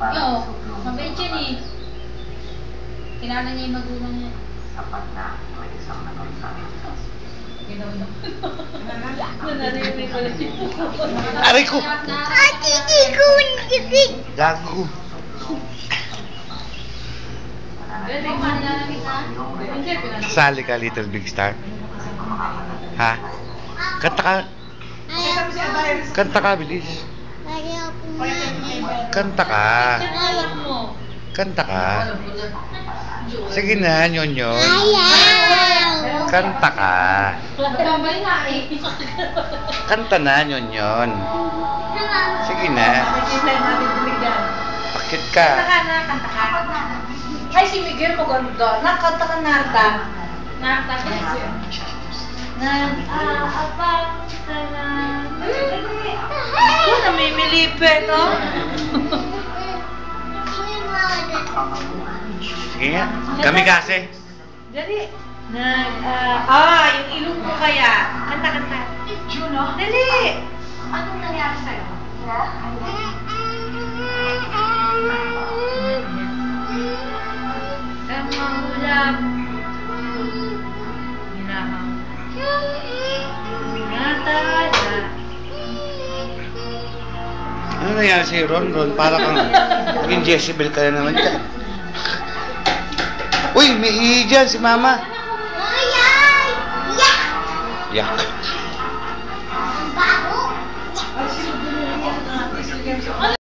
Yo, mabait yan eh. Kilala niya yung magulang niya. Sapat na may isang nakasabi. Nanarinig ko lang yung Aray ko! Gago. Sali ka, Little Big Star. Ha? Kanta ka. Kanta ka, bilis. Kanta ka. Kanta ka. Sige na, Nyonyo. Kanta ka. Kanta na, Nyonyon. Sige na. Bakit ka? Kanta ka. Ay, si Miguel maganda. Nakanta ka, Narda. Narda ka. Nag-aabang ka na. Ako, namimilipin, no? Sige nga. Kami kasi. Dali. Yung ilong ko kaya. Kanta. Juno? Dali. Anong nangyari sa'yo? Kamahulap. Hinahang. Natada. Ano nangyari sa'yo, Ron? Ron, para kang naging Jezebel ka na naman dyan. Uy, may ihi dyan si Mama. Yak.